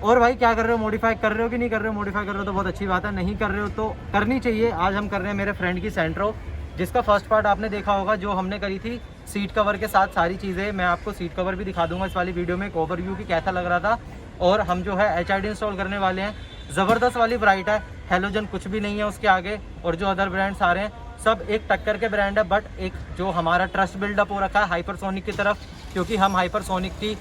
और भाई क्या कर रहे हो, मॉडिफाई कर रहे हो कि नहीं कर रहे हो? मॉडिफाई कर रहे हो तो बहुत अच्छी बात है, नहीं कर रहे हो तो करनी चाहिए। आज हम कर रहे हैं मेरे फ्रेंड की सेंट्रो, जिसका फर्स्ट पार्ट आपने देखा होगा जो हमने करी थी सीट कवर के साथ सारी चीज़ें। मैं आपको सीट कवर भी दिखा दूंगा इस वाली वीडियो में, एक ओवरव्यू की कैसा लग रहा था। और हम जो है HID इंस्टॉल करने वाले हैं। ज़बरदस्त वाली ब्राइट है, हेलोजन कुछ भी नहीं है उसके आगे। और जो अदर ब्रांड्स आ रहे हैं सब एक टक्कर के ब्रांड है, बट एक जो हमारा ट्रस्ट बिल्डअप हो रखा है हाइपरसोनिक की तरफ, क्योंकि हम हाइपरसोनिक की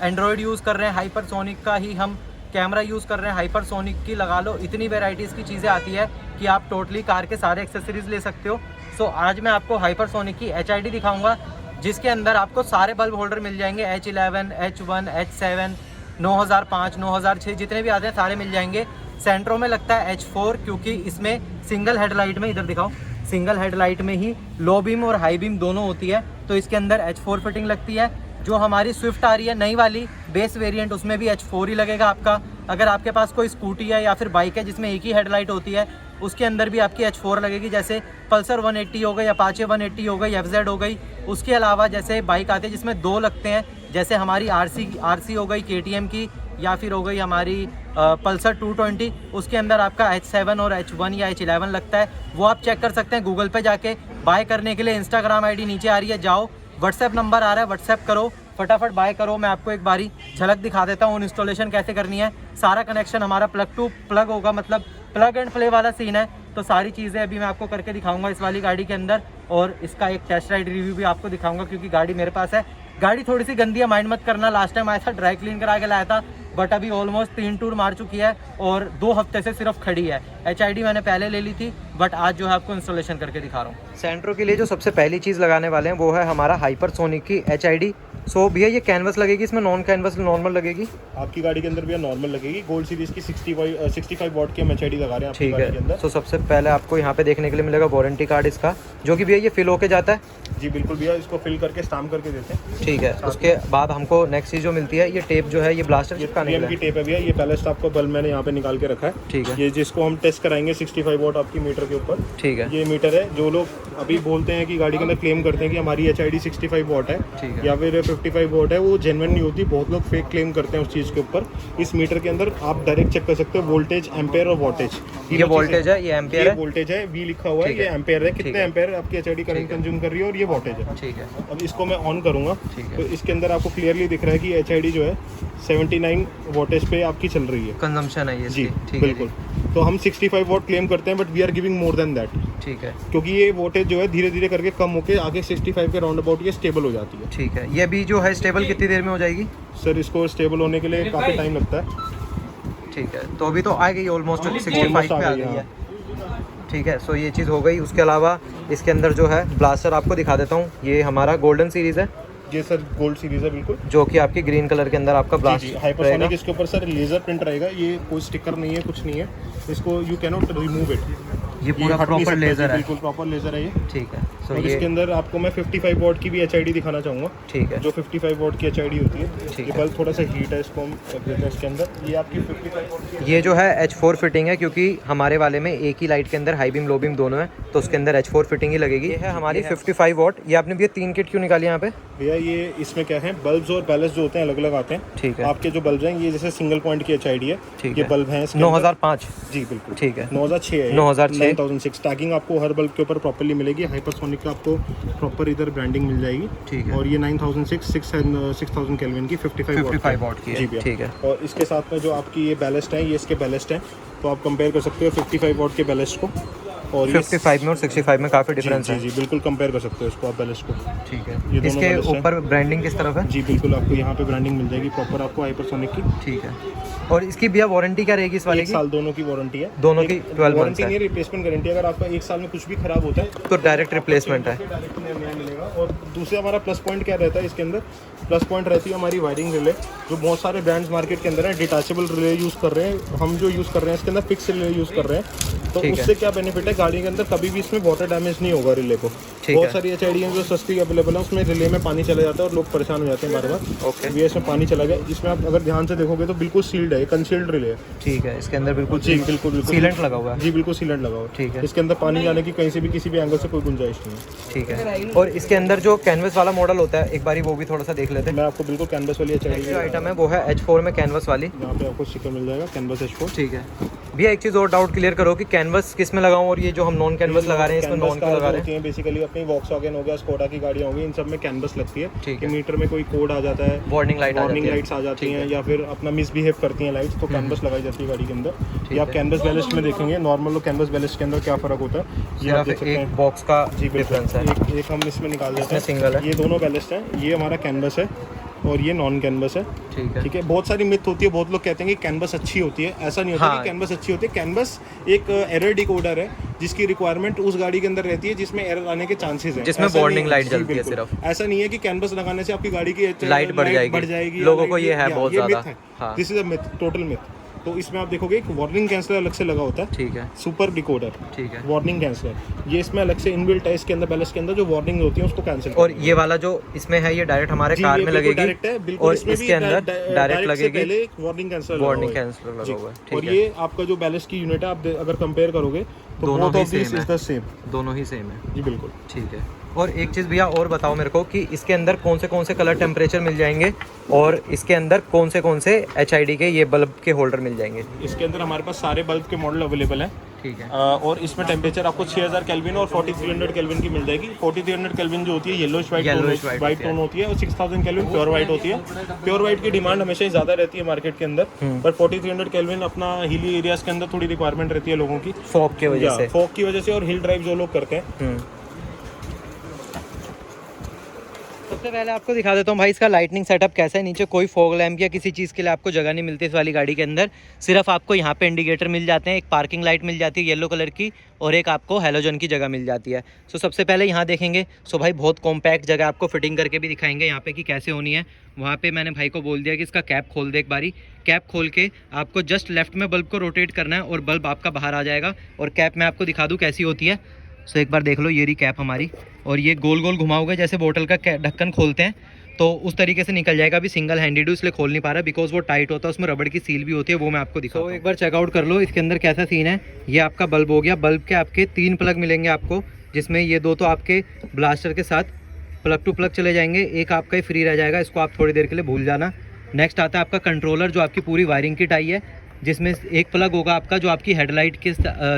एंड्रॉयड यूज़ कर रहे हैं, हाइपरसोनिक का ही हम कैमरा यूज़ कर रहे हैं, हाइपरसोनिक की लगा लो इतनी वेराइटीज़ की चीज़ें आती है कि आप टोटली कार के सारे एक्सेसरीज़ ले सकते हो। सो आज मैं आपको हाइपरसोनिक की HID दिखाऊंगा, जिसके अंदर आपको सारे बल्ब होल्डर मिल जाएंगे, H11, H1, H7, 9005, 9006 जितने भी आते हैं सारे मिल जाएंगे। सेंट्रो में लगता है H4, क्योंकि इसमें सिंगल हेडलाइट में, इधर दिखाओ, सिंगल हेडलाइट में ही लो बीम और हाई बीम दोनों होती है, तो इसके अंदर H4 फिटिंग लगती है। जो हमारी स्विफ्ट आ रही है नई वाली बेस वेरिएंट, उसमें भी H4 ही लगेगा आपका। अगर आपके पास कोई स्कूटी है या फिर बाइक है जिसमें एक ही हेडलाइट होती है, उसके अंदर भी आपकी H4 लगेगी। जैसे पल्सर 180 हो गई, अपाचे 180 हो गई, FZ हो गई। उसके अलावा जैसे बाइक आती है जिसमें 2 लगते हैं, जैसे हमारी RC हो गई KTM की, या फिर हो गई हमारी पल्सर 220, उसके अंदर आपका H7 और H1 या H11 लगता है। वो आप चेक कर सकते हैं गूगल पे जाके। बाय करने के लिए इंस्टाग्राम ID नीचे आ रही है, जाओ, व्हाट्सएप नंबर आ रहा है, व्हाट्सएप करो, फटाफट बाय करो। मैं आपको एक बारी झलक दिखा देता हूँ इंस्टॉलेशन कैसे करनी है। सारा कनेक्शन हमारा प्लग टू प्लग होगा, मतलब प्लग एंड प्ले वाला सीन है। तो सारी चीज़ें अभी मैं आपको करके दिखाऊंगा इस वाली गाड़ी के अंदर, और इसका एक टेस्ट राइड रिव्यू भी आपको दिखाऊंगा, क्योंकि गाड़ी मेरे पास है। गाड़ी थोड़ी सी गंदी है, माइंड मत करना, लास्ट टाइम आया था ड्राई क्लीन करा के लाया था, बट अभी ऑलमोस्ट 3 टूर मार चुकी है और 2 हफ्ते से सिर्फ खड़ी है। HID मैंने पहले ले ली थी, बट आज जो है आपको इंस्टॉलेशन करके दिखा रहा हूँ। सेंट्रो के लिए जो सबसे पहली चीज़ लगाने वाले हैं वो है हमारा हाइपरसोनिक की HID। सो भैया ये कैनवस लगेगी, इसमें नॉन कैनवस नॉर्मल लगेगी? आपकी गाड़ी के अंदर भैया नॉर्मल लगेगी। गोल्ड सीरीज की 65 वॉट की हम HID लगा रहे हैं आपकी गाड़ी के अंदर। तो सबसे पहले आपको यहाँ पे देखने के लिए मिलेगा वारंटी कार्ड इसका, जो कि भैया ये फिल होके जाता है। जी बिल्कुल भैया, इसको फिल करके स्टाम्प करके देते हैं। ठीक है, उसके बाद हमको नेक्स्ट चीज़ जो मिलती है, ये टेप जो है, ये ब्लास्टर चिपकाने की टेप है भैया। ये बैलेस्ट आपको बल्ब मैंने यहाँ पे निकाल के रखा है। ठीक है, ये जिसको हम टेस्ट कराएंगे 65 वॉट आपकी मीटर के ऊपर। ठीक है, ये मीटर है। जो लोग अभी बोलते हैं कि गाड़ी के अंदर क्लेम करते हैं कि हमारी HID 65 वॉट है या फिर 55 वॉट है, वो जेन्युइन नहीं होती। बहुत लोग फेक क्लेम करते हैं उस चीज़ के ऊपर। इस मीटर के अंदर आप डायरेक्ट चेक कर सकते हो वोल्टेज, एम्पेयर और वॉटेज। ये वोल्टेज है, ये एम्पेयर है, वोल्टेज है, V लिखा हुआ है, ये एम्पेयर है, कितने एम्पेयर आपकी HID करंट कंज्यूम कर रही है, और ये वॉटेज है। ठीक है, अब इसको मैं ऑन करूंगा तो इसके अंदर आपको क्लियरली दिख रहा है कि HID जो है 79 वोल्टेज पे आपकी चल रही है, कंजम्पशन है ये जी बिल्कुल। तो हम 65 वॉट क्लेम करते हैं, but we are giving more than that. ठीक है, क्योंकि ये वोल्टेज जो है धीरे धीरे करके कम होकर आगे 65 के राउंड अबाउट ये स्टेबल हो जाती है। ठीक है, ये भी जो है स्टेबल कितनी देर में हो जाएगी? सर इसको स्टेबल होने के लिए काफ़ी टाइम लगता है। ठीक है, तो अभी तो आ गई ऑलमोस्ट 65 पे आ गई है। ठीक है, सो ये चीज़ हो गई। उसके अलावा इसके अंदर जो है ब्लास्टर आपको दिखा देता हूँ, ये हमारा गोल्डन सीरीज़ है। ये सर गोल्ड सीरीज है बिल्कुल, जो कि आपकी ग्रीन कलर के अंदर आपका ब्लास्ट हाइपरसोनिक। इसके ऊपर सर लेजर प्रिंट रहेगा, ये कोई स्टिकर नहीं है, कुछ नहीं है। इसको you can not remove it. ये पूरा प्रॉपर लेजर है, बिल्कुल प्रॉपर लेजर है ये। ठीक है, सो और ये इसके अंदर आपको मैं 55 वॉट की भी HID दिखाना चाहूँगा। ठीक है, जो 55 वॉट की HID होती है। ठीक ये है, बल्ब थोड़ा सा हीट है, इसको हम रख देते हैं इसके अंदर। ये आपकी 55 वॉट की, ये जो है H4 फिटिंग है, क्योंकि हमारे वाले में एक ही लाइट के अंदर हाई बीम लो बीम दोनों है, तो उसके अंदर H4 फिटिंग ही लगेगी। ये है हमारी 55 वॉट। ये आपने भैया 3 किट क्यों निकाली यहाँ पे? भैया ये इसमें क्या है, बल्ब्स और बैलेंस जो होते हैं अलग अलग आते हैं। ठीक है, आपके जो बल्ब हैं ये जैसे सिंगल पॉइंट की HID है। ठीक ये है, बल्ब हैं 9005। जी बिल्कुल, ठीक है, 9006 है, 9006 9006। टैगिंग आपको हर बल्ब के ऊपर प्रॉपर्ली मिलेगी। हाइपरसोनिक का आपको प्रॉपर इधर ब्रांडिंग मिल जाएगी। ठीक है, और ये 6000 केल्विन की 55 वॉट की जी है। भैया, ठीक है, और इसके साथ में जो आपकी ये बैलेस्ट है, ये इसके बैलेस्ट हैं, तो आप कंपेयर कर सकते हो 55 वॉट के बैलेस्ट को और 55 में और 65 में काफ़ी डिफरेंस है। जी बिल्कुल कंपेयर कर सकते हो इसको आप बैलेस्ट को। ठीक है, ये दोनों इसके बैलेस्ट हैं। ऊपर ब्रांडिंग किस तरफ है? जी बिल्कुल, आपको यहाँ पे ब्रांडिंग मिल जाएगी प्रॉपर आपको हाइपरसोनिक की। ठीक है, और इसकी भैया वारंटी क्या रहेगी इस वाले 1 की? साल दोनों की वारंटी है। दोनों की 12 मंथ वारंटी है, नहीं, रिप्लेसमेंट गारंटी। अगर आपका 1 साल में कुछ भी खराब होता है तो डायरेक्ट रिप्लेसमेंट है। डायरेक्ट नया मिलेगा। और दूसरा हमारा प्लस पॉइंट क्या रहता है इसके अंदर? प्लस पॉइंट रहती है हमारी वायरिंग रिले, जो बहुत सारे ब्रांड्स मार्केट के अंदर हैं डिटैचेबल रिले यूज़ कर रहे हैं। हम जो यूज़ कर रहे हैं इसके अंदर फिक्स रिले यूज़ कर रहे हैं। तो उससे क्या बेनिफिट है है गाड़ी के अंदर कभी भी इसमें वाटर डैमेज नहीं होगा रिले को। बहुत सारी HID हैं जो सस्ती अवेलेबल है, उसमें रिले में पानी चला जाता है और लोग परेशान हो जाते हैं बार बार। ओके, ये इसमें पानी चला गया, इसमें आप अगर ध्यान से देखोगे तो बिल्कुल सील्ड है, कंसील्ड रिले है। ठीक है, इसके अंदर बिल्कुल जी बिल्कुल सीलेंट लगा हुआ है। जी बिल्कुल सीलेंट लगा हुआ है। ठीक है, इसके अंदर पानी जाने की कहीं से भी किसी भी एंगल से कोई गुंजाइश नहीं है। ठीक है, और इसके अंदर जो कैनवस वाला मॉडल होता है एक बारी वो भी थोड़ा सा देख लेते हैं। मैं आपको बिल्कुल कैनवस वाली HID जो आइटम है वो है H4 में कैनवस वाली। यहाँ पे आपको स्टिकर मिल जाएगा कैनवस H4। ठीक है भैया, एक चीज़ और डाउट क्लियर करो कि कैनवस किस में लगाऊं और ये जो हम नॉन कैनवस लगा रहे हैं इसमें नॉन क्यों लगा रहे हैं? बेसिकली अपनी वॉक्सवैगन हो गया, स्कोडा की गाड़ियाँ होगी, इन सब में कैनवस लगती है। ठीक है, मीटर में कोई कोड आ जाता है, वार्निंग लाइट्स आ जाती हैं या फिर अपना मिसबिहेव करती हैं लाइट्स, तो कैनवस लगाई जाती है गाड़ी के अंदर। ये आप कैनवस बैलेस्ट में देखेंगे नॉर्मल और कैनवस बैलेस्ट के अंदर क्या फ़र्क होता है, ये आप देख सकते हैं। बॉक्स का जी डिफरेंस है, एक हम इसमें निकाल देते हैं, सिंगल है। ये दोनों बैलेस्ट हैं, ये हमारा कैनवस है और ये नॉन कैनवस है। ठीक है, बहुत सारी मिथ होती है, बहुत लोग कहते हैं कि कैनवस अच्छी होती है, ऐसा नहीं होता कि कैनवस अच्छी होती है। कैनवस एक एरर डिकोडर है जिसकी रिक्वायरमेंट उस गाड़ी के अंदर रहती है जिसमें एरर आने के चांसेस हैं, जिसमें वार्निंग लाइट जलती है सिर्फ। ऐसा नहीं है कि कैनवस लगाने से आपकी गाड़ी की लाइट बढ़ जाएगी। लोगों को ये है बहुत ज़्यादा, this is a myth, total myth. तो इसमें आप देखोगे एक वार्निंग कैंसलर अलग से लगा होता है। ठीक है, सुपर डिकोडर। ठीक है, वार्निंग कैंसलर ये इसमें अलग से इनबिल्ट है, इसके अंदर बैलेंस के अंदर जो वार्निंग होती है उसको कैंसिल। और ये वाला जो इसमें है ये डायरेक्ट हमारे कार में लगेगी और इसके अंदर डायरेक्ट लगेगी पहले वार्निंग कैंसलर लगा हुआ है। और ये आपका जो बैलेंस की यूनिट है, आप अगर कंपेयर करोगे तो दोनों ही सेम, दोनों ही सेम है। जी बिल्कुल। ठीक है, और एक चीज़ भैया और बताओ मेरे को कि इसके अंदर कौन से कलर टेम्परेचर मिल जाएंगे और इसके अंदर कौन से HID के ये बल्ब के होल्डर मिल जाएंगे? इसके अंदर हमारे पास सारे बल्ब के मॉडल अवेलेबल हैं। ठीक है, और इसमें टेम्परेचर आपको 6000 केल्विन और 4300 केल्विन की मिल जाएगी। 4300 केल्विन जो होती है येलोइश वाइट टोन होती है और 6000 केल्विन प्योर वाइट होती है। प्योर वाइट की डिमांड हमेशा ही ज़्यादा रहती है मार्केट के अंदर, पर 4300 केल्विन अपना हिली एरियाज के अंदर थोड़ी रिक्वायरमेंट रहती है लोगों की, फॉग की वजह से और हिल ड्राइव जो लोग करते हैं। सबसे पहले आपको दिखा देता हूँ भाई इसका लाइटनिंग सेटअप कैसा है। नीचे कोई फॉग लैम्प या किसी चीज़ के लिए आपको जगह नहीं मिलती इस वाली गाड़ी के अंदर। सिर्फ आपको यहाँ पे इंडिकेटर मिल जाते हैं, एक पार्किंग लाइट मिल जाती है येलो कलर की और एक आपको हैलोजन की जगह मिल जाती है। सो सबसे पहले यहाँ देखेंगे, सो भाई बहुत कॉम्पैक्ट जगह आपको फिटिंग करके भी दिखाएंगे यहाँ पे कि कैसे होनी है। वहाँ पे मैंने भाई को बोल दिया कि इसका कैप खोल दे एक बारी। कैप खोल के आपको जस्ट लेफ्ट में बल्ब को रोटेट करना है और बल्ब आपका बाहर आ जाएगा। और कैप मैं आपको दिखा दूँ कैसी होती है। सो एक बार देख लो, ये रही कैप हमारी और ये गोल गोल घुमाओगे जैसे बोतल का ढक्कन खोलते हैं तो उस तरीके से निकल जाएगा। अभी सिंगल हैंडेड हूँ इसलिए खोल नहीं पा रहा बिकॉज वो टाइट होता है, उसमें रबड़ की सील भी होती है, वो मैं आपको दिखाऊँ। तो एक बार चेकआउट कर लो इसके अंदर कैसा सीन है। ये आपका बल्ब हो गया, बल्ब के आपके 3 प्लग मिलेंगे आपको, जिसमें ये 2 तो आपके ब्लास्टर के साथ प्लग टू प्लग चले जाएंगे, एक आपका ही फ्री रह जाएगा, इसको आप थोड़ी देर के लिए भूल जाना। नेक्स्ट आता है आपका कंट्रोलर जो आपकी पूरी वायरिंग किट आई है, जिसमें एक प्लग होगा आपका जो आपकी हेडलाइट के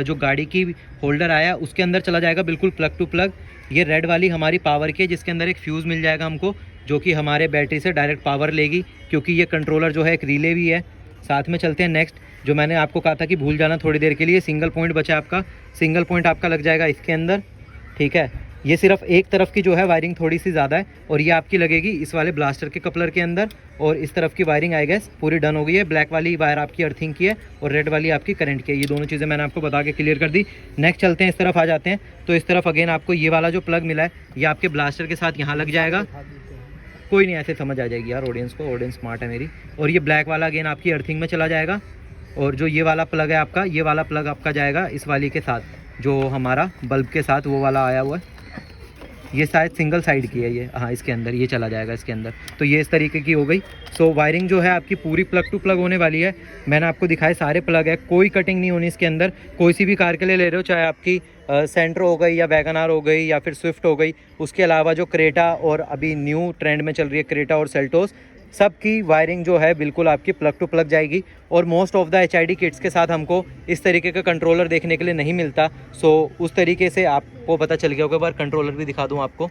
जो गाड़ी की होल्डर आया उसके अंदर चला जाएगा बिल्कुल प्लग टू प्लग। ये रेड वाली हमारी पावर की है जिसके अंदर एक फ्यूज़ मिल जाएगा हमको जो कि हमारे बैटरी से डायरेक्ट पावर लेगी, क्योंकि ये कंट्रोलर जो है एक रिले भी है। साथ में चलते हैं नेक्स्ट, जो मैंने आपको कहा था कि भूल जाना थोड़ी देर के लिए, सिंगल पॉइंट बचा आपका। सिंगल पॉइंट आपका लग जाएगा इसके अंदर, ठीक है। ये सिर्फ एक तरफ की जो है वायरिंग थोड़ी सी ज़्यादा है और ये आपकी लगेगी इस वाले ब्लास्टर के कपलर के अंदर। और इस तरफ की वायरिंग आई गैस पूरी डन हो गई है। ब्लैक वाली वायर आपकी अर्थिंग की है और रेड वाली आपकी करंट की है। ये दोनों चीज़ें मैंने आपको बता के क्लियर कर दी। नेक्स्ट चलते हैं, इस तरफ आ जाते हैं। तो इस तरफ अगेन आपको ये वाला जो प्लग मिला है ये आपके ब्लास्टर के साथ यहाँ लग जाएगा। कोई नहीं, ऐसे समझ आ जाएगी यार ऑडियंस को, ऑडियंस स्मार्ट है मेरी। और ये ब्लैक वाला अगेन आपकी अर्थिंग में चला जाएगा। और जो ये वाला प्लग है आपका, ये वाला प्लग आपका जाएगा इस वाली के साथ, जो हमारा बल्ब के साथ वो वाला आया हुआ है। ये शायद सिंगल साइड की है ये, हाँ इसके अंदर ये चला जाएगा इसके अंदर। तो ये इस तरीके की हो गई। सो वायरिंग जो है आपकी पूरी प्लग टू प्लग होने वाली है। मैंने आपको दिखाए सारे प्लग है, कोई कटिंग नहीं होनी इसके अंदर। कोई सी भी कार के लिए ले रहे हो, चाहे आपकी सेंट्रो हो गई या वैगन आर हो गई या फिर स्विफ्ट हो गई, उसके अलावा जो क्रेटा और अभी न्यू ट्रेंड में चल रही है क्रेटा और सेल्टोस, सब की वायरिंग जो है बिल्कुल आपकी प्लग टू प्लग जाएगी। और most of the HID kits के साथ हमको इस तरीके का कंट्रोलर देखने के लिए नहीं मिलता। सो उस तरीके से आपको पता चल गया होगा। एक बार कंट्रोलर भी दिखा दूँ आपको।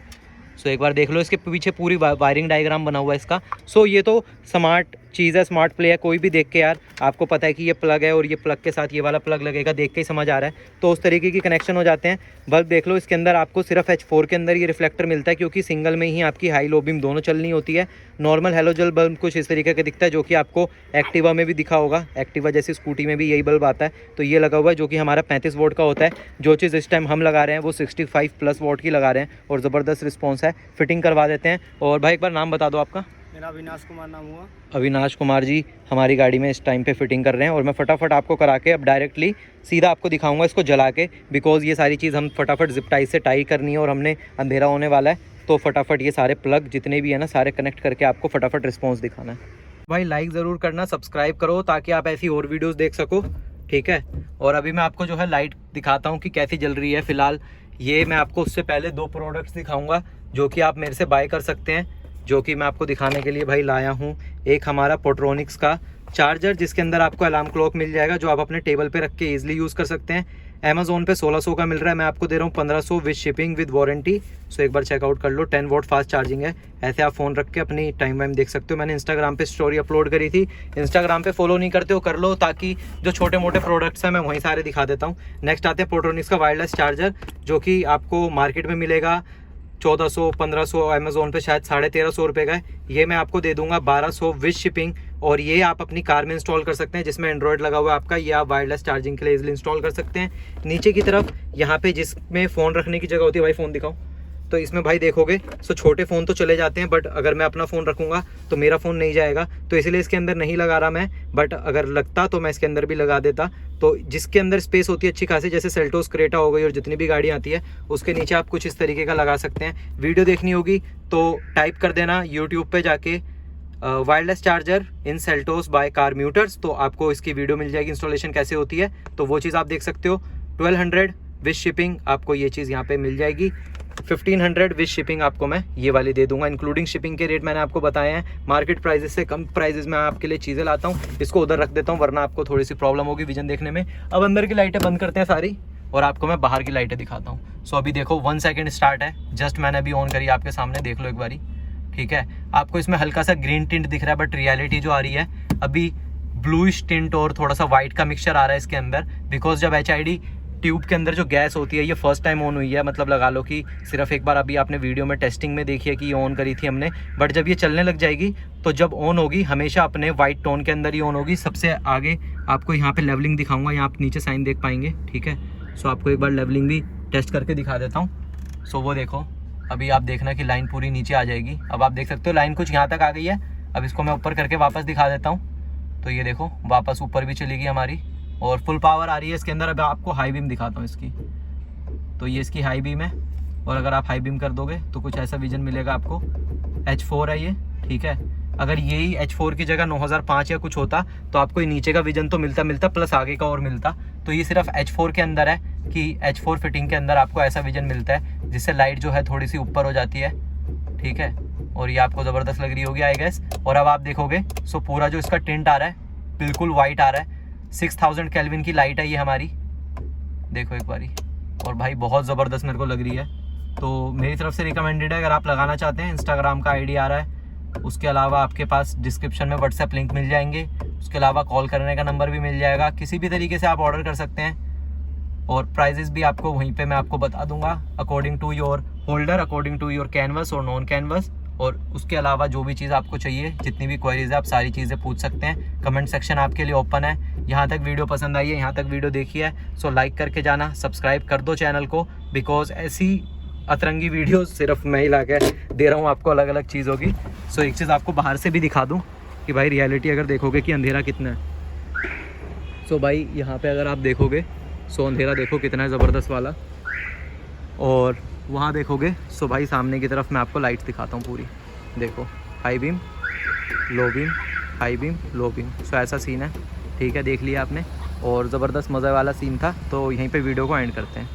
सो एक बार देख लो, इसके पीछे पूरी वायरिंग डायग्राम बना हुआ है इसका। सो ये तो स्मार्ट चीज़ है, स्मार्ट प्ले है। कोई भी देख के यार आपको पता है कि ये प्लग है और ये प्लग के साथ ये वाला प्लग लगेगा, देख के ही समझ आ रहा है। तो उस तरीके की कनेक्शन हो जाते हैं। बल्ब देख लो, इसके अंदर आपको सिर्फ H4 के अंदर ये रिफ्लेक्टर मिलता है, क्योंकि सिंगल में ही आपकी हाई लो बीम दोनों चलनी होती है। नॉर्मल हेलोजल बल्ब कुछ इस तरीके का दिखता है, जो कि आपको एक्टिवा में भी दिखा होगा। एक्टिवा जैसी स्कूटी में भी यही बल्ब आता है। तो ये लगा हुआ है जो कि हमारा 35 वोट का होता है। जो चीज़ इस टाइम हम लगा रहे हैं वो 65+ वोट की लगा रहे हैं और ज़बरदस्त रिस्पॉन्स है। फिटिंग करवा देते हैं। और भाई एक बार नाम बता दो आपका। मेरा अविनाश कुमार नाम हुआ। अविनाश कुमार जी हमारी गाड़ी में इस टाइम पे फिटिंग कर रहे हैं और मैं फटाफट आपको करा के अब डायरेक्टली सीधा आपको दिखाऊंगा इसको जला के, बिकॉज़ ये सारी चीज़ हम फटाफट जिप टाई से टाई करनी है और हमने अंधेरा होने वाला है, तो फटाफट ये सारे प्लग जितने भी है ना सारे कनेक्ट करके आपको फटाफट रिस्पॉन्स दिखाना है। भाई लाइक ज़रूर करना, सब्सक्राइब करो ताकि आप ऐसी और वीडियोज़ देख सको, ठीक है। और अभी मैं आपको जो है लाइट दिखाता हूँ कि कैसी जल रही है। फ़िलहाल ये मैं आपको उससे पहले 2 प्रोडक्ट्स दिखाऊंगा जो कि आप मेरे से बाय कर सकते हैं, जो कि मैं आपको दिखाने के लिए भाई लाया हूँ। एक हमारा पोट्रोनिक्स का चार्जर जिसके अंदर आपको अलार्म क्लॉक मिल जाएगा, जो आप अपने टेबल पे रख के ईजिली यूज़ कर सकते हैं। अमेज़ोन पे 1600 का मिल रहा है, मैं आपको दे रहा हूँ 1500 विद शिपिंग विद वारंटी। सो एक बार चेकआउट कर लो। 10 वॉट फास्ट चार्जिंग है। ऐसे आप फ़ोन रख के अपनी टाइम वाइम देख सकते हो। मैंने इंस्टाग्राम पे स्टोरी अपलोड करी थी, इंस्टाग्राम पे फॉलो नहीं करते हो कर लो, ताकि जो छोटे मोटे प्रोडक्ट्स हैं मैं वहीं सारे दिखा देता हूँ। नेक्स्ट आते हैं पोट्रोनिक्स का वायरलेस चार्जर, जो कि आपको मार्केट में मिलेगा 1400-1500, अमेज़ोन पे शायद 1350 रुपये का है। ये मैं आपको दे दूंगा 1200 विद शिपिंग, और ये आप अपनी कार में इंस्टॉल कर सकते हैं जिसमें एंड्रॉयड लगा हुआ है आपका। ये आप वायरलेस चार्जिंग के लिए इजीली इंस्टॉल कर सकते हैं। नीचे की तरफ यहाँ पे जिसमें फ़ोन रखने की जगह होती है, भाई फ़ोन दिखाओ, तो इसमें भाई देखोगे सो छोटे फ़ोन तो चले जाते हैं, बट अगर मैं अपना फ़ोन रखूँगा तो मेरा फ़ोन नहीं जाएगा, तो इसलिए इसके अंदर नहीं लगा रहा मैं, बट अगर लगता तो मैं इसके अंदर भी लगा देता। तो जिसके अंदर स्पेस होती है अच्छी खासी, जैसे सेल्टोस क्रेटा हो गई और जितनी भी गाड़ी आती है, उसके नीचे आप कुछ इस तरीके का लगा सकते हैं। वीडियो देखनी होगी तो टाइप कर देना यूट्यूब पे जाके wireless charger in Seltos by car म्यूटर्स, तो आपको इसकी वीडियो मिल जाएगी इंस्टॉलेशन कैसे होती है, तो वो चीज़ आप देख सकते हो। 1200 विद शिपिंग आपको ये चीज़ यहाँ पे मिल जाएगी। 1500 विद शिपिंग आपको मैं ये वाली दे दूंगा। इंक्लूडिंग शिपिंग के रेट मैंने आपको बताए हैं। मार्केट प्राइजेस से कम प्राइजेस में आपके लिए चीज़ें लाता हूँ। इसको उधर रख देता हूँ वरना आपको थोड़ी सी प्रॉब्लम होगी विजन देखने में। अब अंदर की लाइटें बंद करते हैं सारी और आपको मैं बाहर की लाइटें दिखाता हूँ। सो अभी देखो 1 सेकेंड स्टार्ट है, जस्ट मैंने अभी ऑन करी आपके सामने, देख लो एक बारी, ठीक है। आपको इसमें हल्का सा ग्रीन टिंट दिख रहा है, बट रियलिटी जो आ रही है अभी ब्लूइश टिंट और थोड़ा सा वाइट का मिक्सचर आ रहा है इसके अंदर, बिकॉज जब HID ट्यूब के अंदर जो गैस होती है ये फर्स्ट टाइम ऑन हुई है, मतलब लगा लो कि सिर्फ एक बार अभी आपने वीडियो में टेस्टिंग में देखी है कि ये ऑन करी थी हमने, बट जब ये चलने लग जाएगी तो जब ऑन होगी हमेशा अपने वाइट टोन के अंदर ही ऑन होगी। सबसे आगे आपको यहाँ पे लेवलिंग दिखाऊंगा, यहाँ आप नीचे साइन देख पाएंगे, ठीक है। सो आपको एक बार लेवलिंग भी टेस्ट करके दिखा देता हूँ। सो वो देखो अभी आप देखना कि लाइन पूरी नीचे आ जाएगी। अब आप देख सकते हो लाइन कुछ यहाँ तक आ गई है। अब इसको मैं ऊपर करके वापस दिखा देता हूँ, तो ये देखो वापस ऊपर भी चली गई हमारी और फुल पावर आ रही है इसके अंदर। अब आपको हाई बीम दिखाता हूँ इसकी, तो ये इसकी हाई बीम है, और अगर आप हाई बीम कर दोगे तो कुछ ऐसा विजन मिलेगा आपको। H4 है ये, ठीक है। अगर यही H4 की जगह 9005 या कुछ होता तो आपको ये नीचे का विजन तो मिलता प्लस आगे का और मिलता, तो ये सिर्फ H4 के अंदर है कि H4 फिटिंग के अंदर आपको ऐसा विजन मिलता है जिससे लाइट जो है थोड़ी सी ऊपर हो जाती है, ठीक है। और ये आपको ज़बरदस्त लग रही होगी आई गेस। और अब आप देखोगे सो पूरा जो इसका टिंट आ रहा है बिल्कुल वाइट आ रहा है। 6000 केल्विन की लाइट है ये हमारी, देखो एक बारी, और भाई बहुत ज़बरदस्त मेरे को लग रही है। तो मेरी तरफ से रिकमेंडेड है अगर आप लगाना चाहते हैं। इंस्टाग्राम का ID आ रहा है, उसके अलावा आपके पास डिस्क्रिप्शन में व्हाट्सएप लिंक मिल जाएंगे, उसके अलावा कॉल करने का नंबर भी मिल जाएगा। किसी भी तरीके से आप ऑर्डर कर सकते हैं और प्राइजेस भी आपको वहीं पे मैं आपको बता दूंगा according to your holder, according to your canvas और नॉन कैनवस। और उसके अलावा जो भी चीज़ आपको चाहिए, जितनी भी क्वेरीज है, आप सारी चीज़ें पूछ सकते हैं। कमेंट सेक्शन आपके लिए ओपन है। यहाँ तक वीडियो पसंद आई है, यहाँ तक वीडियो देखी है, सो लाइक करके जाना, सब्सक्राइब कर दो चैनल को, बिकॉज ऐसी अतरंगी वीडियो सिर्फ मैं ही ला के दे रहा हूँ आपको अलग अलग चीज़ों की। सो एक चीज़ आपको बाहर से भी दिखा दूँ कि भाई रियलिटी अगर देखोगे कि अंधेरा कितना है। सो भाई यहाँ पे अगर आप देखोगे सो अंधेरा देखो कितना है ज़बरदस्त वाला, और वहाँ देखोगे सो भाई सामने की तरफ मैं आपको लाइट्स दिखाता हूँ पूरी, देखो high beam, low beam, high beam, low beam. So ऐसा सीन है, ठीक है, देख लिया आपने, और ज़बरदस्त मज़े वाला सीन था। तो यहीं पे वीडियो को एंड करते हैं।